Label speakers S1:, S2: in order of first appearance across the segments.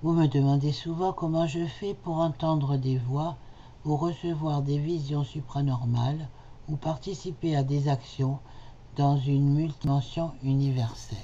S1: Vous me demandez souvent comment je fais pour entendre des voix ou recevoir des visions supranormales ou participer à des actions dans une multidimension universelle.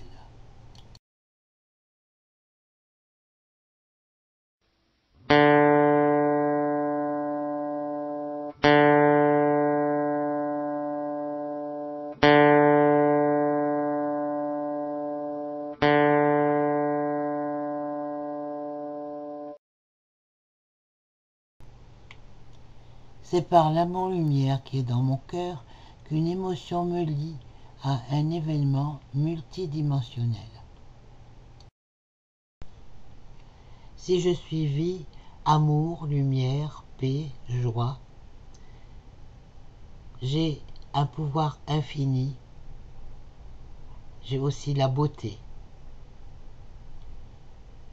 S1: C'est par l'amour-lumière qui est dans mon cœur qu'une émotion me lie à un événement multidimensionnel. Si je suis vie, amour, lumière, paix, joie, j'ai un pouvoir infini, j'ai aussi la beauté.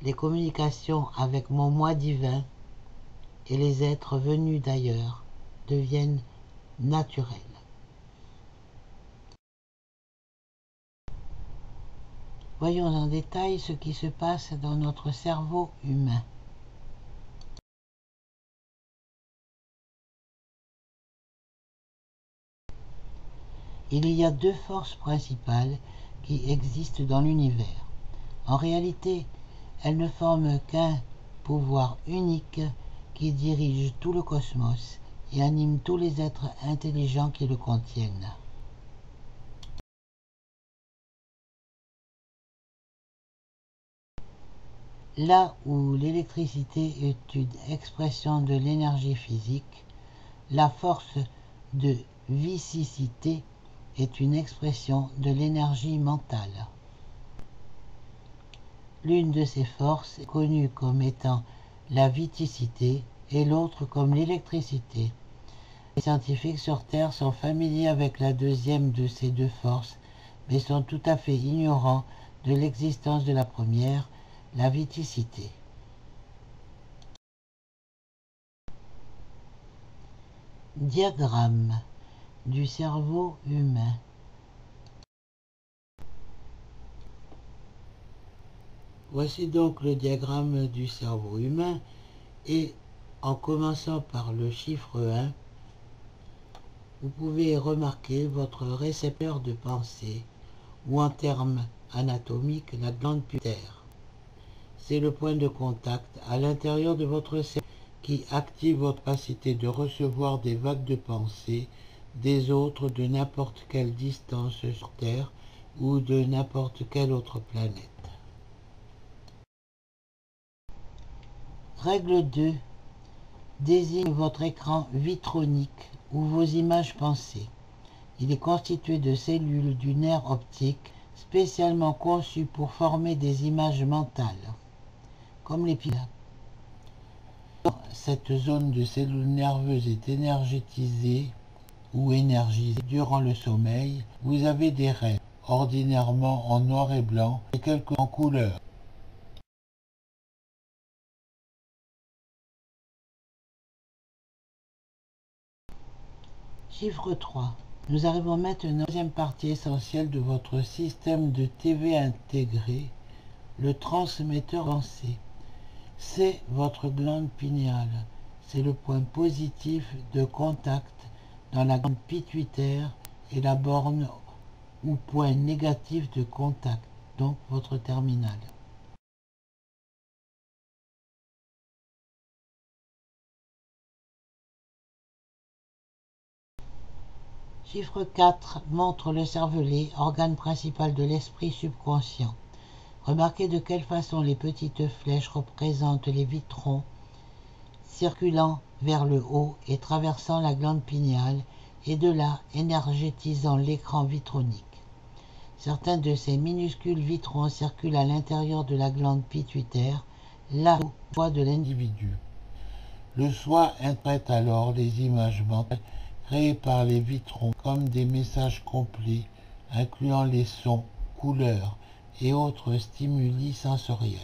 S1: Les communications avec mon moi divin et les êtres venus d'ailleurs deviennent naturelles. Voyons en détail ce qui se passe dans notre cerveau humain. Il y a deux forces principales qui existent dans l'univers. En réalité, elles ne forment qu'un pouvoir unique qui dirige tout le cosmos et anime tous les êtres intelligents qui le contiennent. Là où l'électricité est une expression de l'énergie physique, la force de vicicité est une expression de l'énergie mentale. L'une de ces forces est connue comme étant la viticité et l'autre comme l'électricité. Les scientifiques sur Terre sont familiers avec la deuxième de ces deux forces, mais sont tout à fait ignorants de l'existence de la première, la viticité. Diagramme du cerveau humain. Voici donc le diagramme du cerveau humain et en commençant par le chiffre 1, vous pouvez remarquer votre récepteur de pensée ou en termes anatomiques la glande pituitaire. C'est le point de contact à l'intérieur de votre cerveau qui active votre capacité de recevoir des vagues de pensée des autres de n'importe quelle distance sur Terre ou de n'importe quelle autre planète. Règle 2. Désigne votre écran vitronique ou vos images pensées. Il est constitué de cellules du nerf optique spécialement conçues pour former des images mentales, comme les piles. Cette zone de cellules nerveuses est énergétisée ou énergisée durant le sommeil. Vous avez des rêves, ordinairement en noir et blanc et quelques en couleur. Chiffre 3. Nous arrivons maintenant à la deuxième partie essentielle de votre système de TV intégré, le transmetteur pensée. C'est votre glande pinéale. C'est le point positif de contact dans la glande pituitaire et la borne ou point négatif de contact, donc votre terminal. Chiffre 4 montre le cervelet, organe principal de l'esprit subconscient. Remarquez de quelle façon les petites flèches représentent les vitrons circulant vers le haut et traversant la glande pinéale et de là énergétisant l'écran vitronique. Certains de ces minuscules vitrons circulent à l'intérieur de la glande pituitaire, là où voix de l'individu. Le soi interprète alors les images mentales créées par les vitrons comme des messages complets, incluant les sons, couleurs et autres stimuli sensoriels.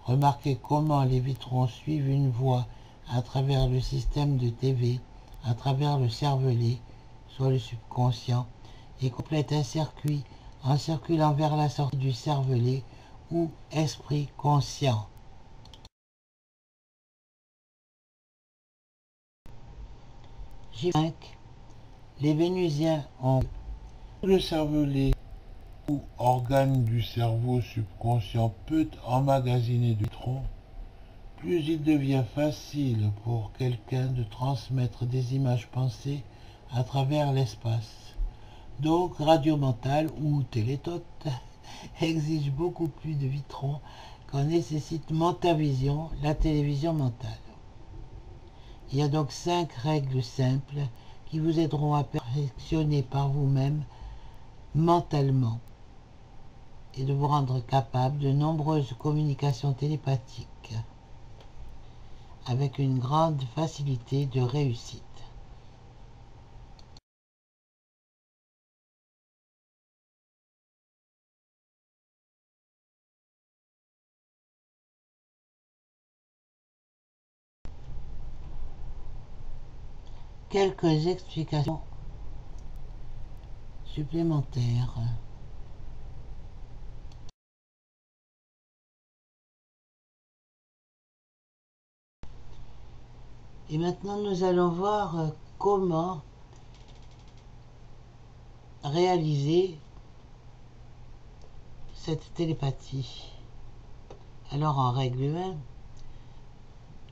S1: Remarquez comment les vitrons suivent une voie à travers le système de TV, à travers le cervelet, soit le subconscient, et complètent un circuit en circulant vers la sortie du cervelet ou esprit conscient. Chiffre 5. Les Vénusiens ont
S2: Le cervelet ou organe du cerveau subconscient peut emmagasiner du tronc, plus il devient facile pour quelqu'un de transmettre des images pensées à travers l'espace. Donc, radio mentale ou télétote exige beaucoup plus de vitrons qu'en nécessite Mentavision, la télévision mentale. Il y a donc 5 règles simples qui vous aideront à perfectionner par vous-même mentalement et de vous rendre capable de nombreuses communications télépathiques avec une grande facilité de réussite. Quelques explications supplémentaires. Et maintenant, nous allons voir comment réaliser cette télépathie. Alors, en règle 1,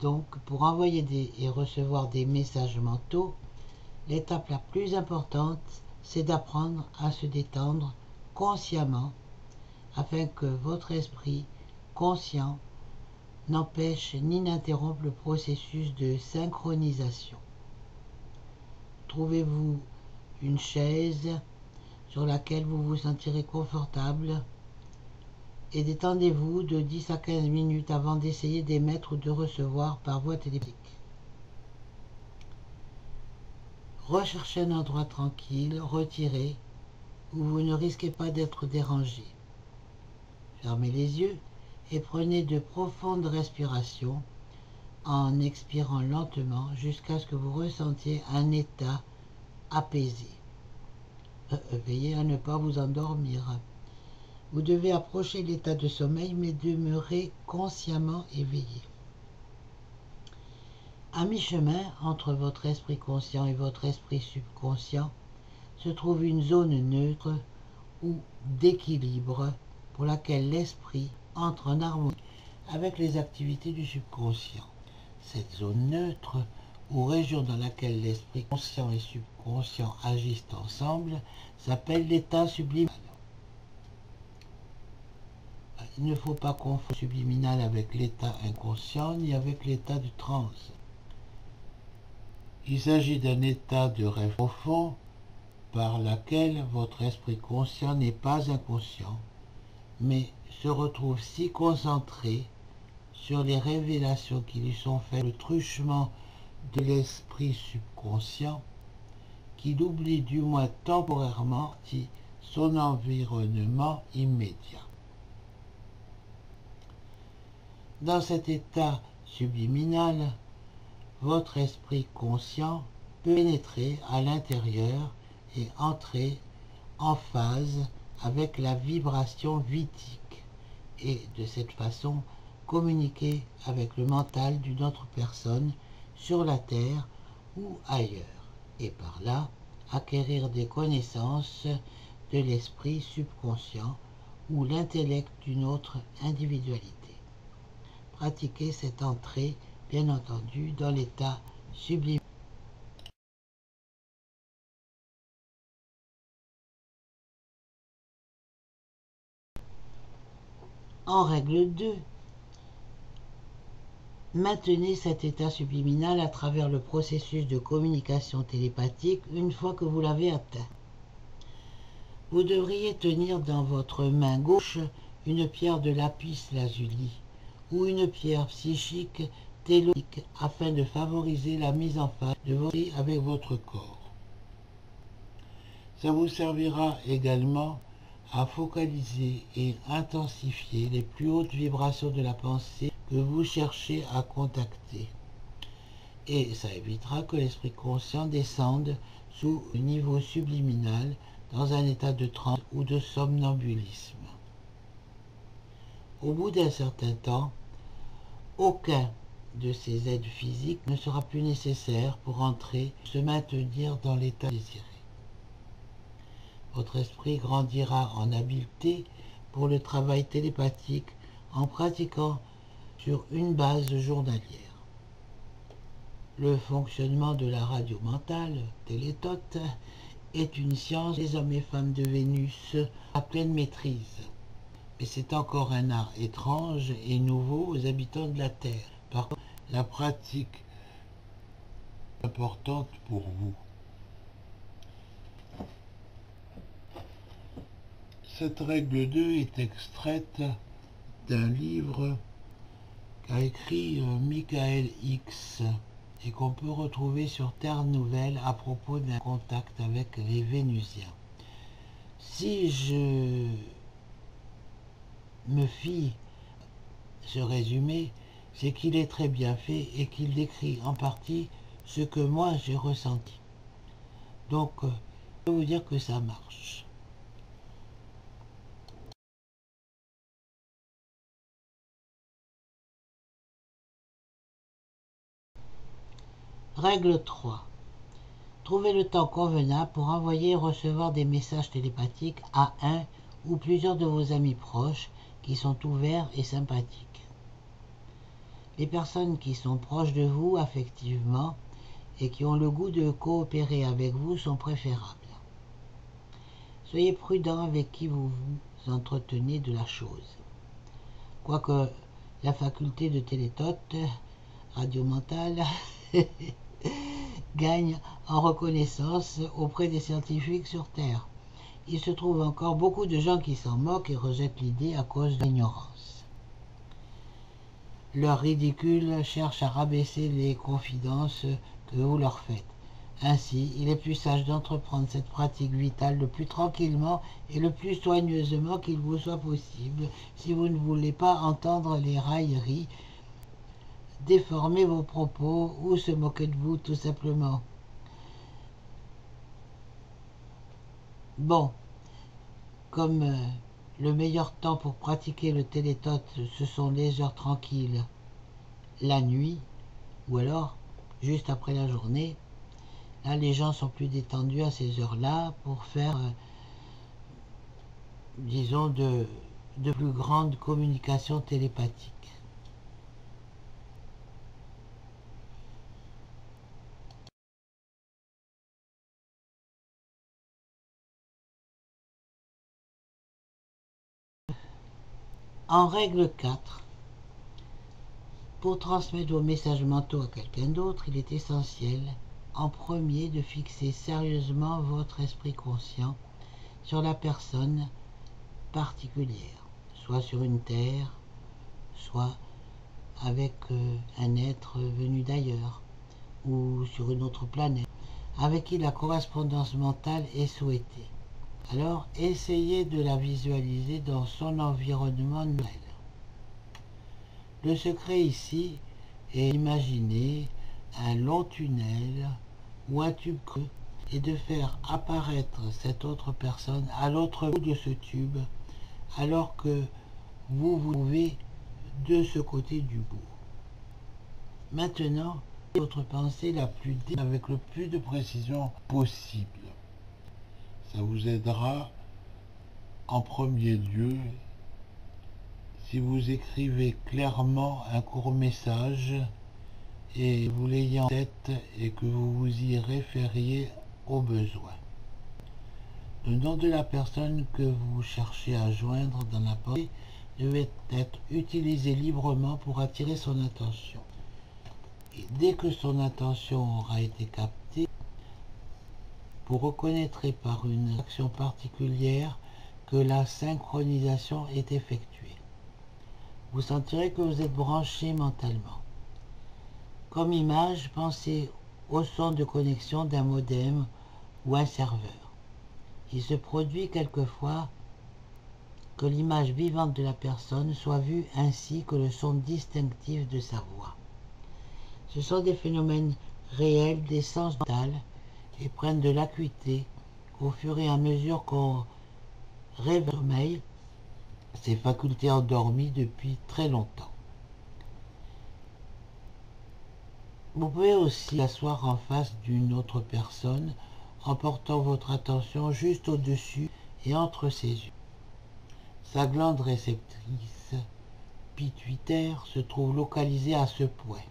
S2: donc, pour envoyer et recevoir des messages mentaux, l'étape la plus importante, c'est d'apprendre à se détendre consciemment afin que votre esprit conscient n'empêche ni n'interrompe le processus de synchronisation. Trouvez-vous une chaise sur laquelle vous vous sentirez confortable et détendez-vous de 10 à 15 minutes avant d'essayer d'émettre ou de recevoir par voie télépathique. Recherchez un endroit tranquille, retiré, où vous ne risquez pas d'être dérangé. Fermez les yeux et prenez de profondes respirations en expirant lentement jusqu'à ce que vous ressentiez un état apaisé. Veillez à ne pas vous endormir. Vous devez approcher l'état de sommeil mais demeurer consciemment éveillé. À mi-chemin entre votre esprit conscient et votre esprit subconscient se trouve une zone neutre ou d'équilibre pour laquelle l'esprit entre en harmonie avec les activités du subconscient. Cette zone neutre ou région dans laquelle l'esprit conscient et subconscient agissent ensemble s'appelle l'état subliminal. Il ne faut pas confondre le subliminal avec l'état inconscient ni avec l'état de transe. Il s'agit d'un état de rêve profond par lequel votre esprit conscient n'est pas inconscient, mais se retrouve si concentré sur les révélations qui lui sont faites, le truchement de l'esprit subconscient, qu'il oublie du moins temporairement son environnement immédiat. Dans cet état subliminal, votre esprit conscient peut pénétrer à l'intérieur et entrer en phase avec la vibration vitique et de cette façon communiquer avec le mental d'une autre personne sur la Terre ou ailleurs et par là acquérir des connaissances de l'esprit subconscient ou l'intellect d'une autre individualité. Pratiquez cette entrée bien entendu dans l'état subliminal. En règle 2, maintenez cet état subliminal à travers le processus de communication télépathique une fois que vous l'avez atteint. Vous devriez tenir dans votre main gauche une pierre de lapis lazuli ou une pierre psychique tellurique afin de favoriser la mise en phase de votre esprit avec votre corps. Ça vous servira également à focaliser et intensifier les plus hautes vibrations de la pensée que vous cherchez à contacter. Et ça évitera que l'esprit conscient descende sous le niveau subliminal dans un état de transe ou de somnambulisme. Au bout d'un certain temps, aucun
S1: de ces aides physiques ne sera plus nécessaire pour se maintenir dans l'état désiré. Votre esprit grandira en habileté pour le travail télépathique en pratiquant sur une base journalière. Le fonctionnement de la radio mentale, télétote, est une science des hommes et femmes de Vénus à pleine maîtrise. Mais c'est encore un art étrange et nouveau aux habitants de la Terre. Par contre, la pratique est importante pour vous. Cette règle 2 est extraite d'un livre qu'a écrit Michael Hicks et qu'on peut retrouver sur Terre Nouvelle à propos d'un contact avec les Vénusiens. Si je me fie ce résumé, c'est qu'il est très bien fait et qu'il décrit en partie ce que moi j'ai ressenti. Donc, je peux vous dire que ça marche. Règle 3. Trouvez le temps convenable pour envoyer et recevoir des messages télépathiques à un ou plusieurs de vos amis proches qui sont ouverts et sympathiques. Les personnes qui sont proches de vous affectivement et qui ont le goût de coopérer avec vous sont préférables. Soyez prudent avec qui vous vous entretenez de la chose. Quoique la faculté de télétote, radio mentale, gagne en reconnaissance auprès des scientifiques sur Terre. Il se trouve encore beaucoup de gens qui s'en moquent et rejettent l'idée à cause de l'ignorance. Leur ridicule cherche à rabaisser les confidences que vous leur faites. Ainsi, il est plus sage d'entreprendre cette pratique vitale le plus tranquillement et le plus soigneusement qu'il vous soit possible si vous ne voulez pas entendre les railleries, déformer vos propos ou se moquer de vous tout simplement. Bon, comme le meilleur temps pour pratiquer le télétote, ce sont les heures tranquilles, la nuit, ou alors juste après la journée. Là, les gens sont plus détendus à ces heures-là pour faire, disons, de plus grandes communications télépathiques. En règle 4, pour transmettre vos messages mentaux à quelqu'un d'autre, il est essentiel, en premier, de fixer sérieusement votre esprit conscient sur la personne particulière, soit sur une terre, soit avec un être venu d'ailleurs, ou sur une autre planète, avec qui la correspondance mentale est souhaitée. Alors, essayez de la visualiser dans son environnement naturel. Le secret ici est d'imaginer un long tunnel ou un tube creux et de faire apparaître cette autre personne à l'autre bout de ce tube alors que vous vous trouvez de ce côté du bout. Maintenant, votre pensée avec le plus de précision possible. Ça vous aidera en premier lieu si vous écrivez clairement un court message et vous l'ayez en tête et que vous vous y référiez au besoin. Le nom de la personne que vous cherchez à joindre dans la pensée devait être utilisé librement pour attirer son attention. Et dès que son attention aura été captée, vous reconnaîtrez par une action particulière que la synchronisation est effectuée. Vous sentirez que vous êtes branché mentalement. Comme image, pensez au son de connexion d'un modem ou un serveur. Il se produit quelquefois que l'image vivante de la personne soit vue ainsi que le son distinctif de sa voix. Ce sont des phénomènes réels des sens mentaux et prennent de l'acuité au fur et à mesure qu'on rêve le sommeil, ses facultés endormies depuis très longtemps. Vous pouvez aussi asseoir en face d'une autre personne en portant votre attention juste au-dessus et entre ses yeux. Sa glande réceptrice pituitaire se trouve localisée à ce point.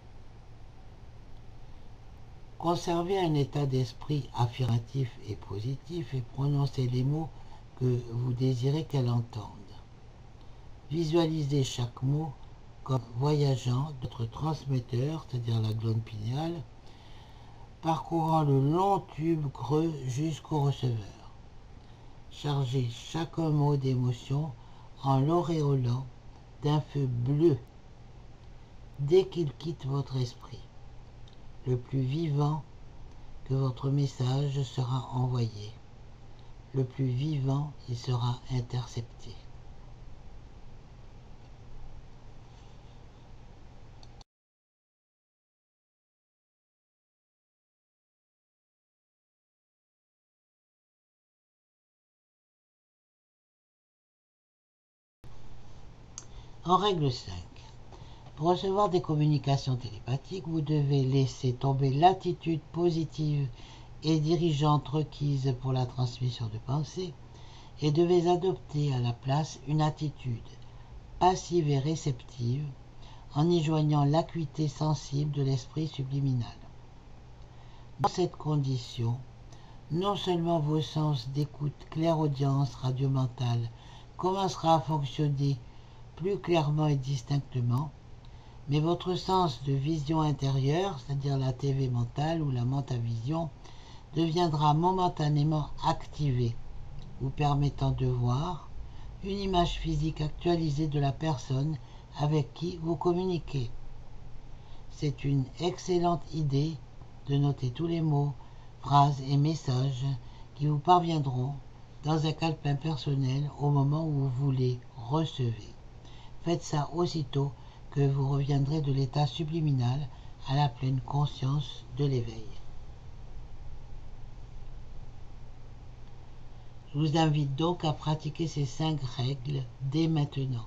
S1: Conservez un état d'esprit affirmatif et positif et prononcez les mots que vous désirez qu'elle entende. Visualisez chaque mot comme voyageant de votre transmetteur, c'est-à-dire la glande pinéale, parcourant le long tube creux jusqu'au receveur. Chargez chaque mot d'émotion en l'auréolant d'un feu bleu dès qu'il quitte votre esprit. Le plus vivant que votre message sera envoyé, le plus vivant il sera intercepté. En règle 5, pour recevoir des communications télépathiques, vous devez laisser tomber l'attitude positive et dirigeante requise pour la transmission de pensée et devez adopter à la place une attitude passive et réceptive en y joignant l'acuité sensible de l'esprit subliminal. Dans cette condition, non seulement vos sens d'écoute, clairaudience, radio-mentale commencera à fonctionner plus clairement et distinctement, mais votre sens de vision intérieure, c'est-à-dire la TV mentale ou la mentavision, deviendra momentanément activé, vous permettant de voir une image physique actualisée de la personne avec qui vous communiquez. C'est une excellente idée de noter tous les mots, phrases et messages qui vous parviendront dans un calepin personnel au moment où vous les recevez. Faites ça aussitôt que vous reviendrez de l'état subliminal à la pleine conscience de l'éveil. Je vous invite donc à pratiquer ces 5 règles dès maintenant.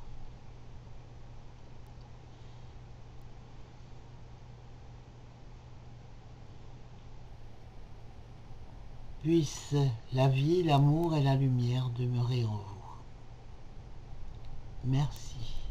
S1: Puisse la vie, l'amour et la lumière demeurer en vous. Merci.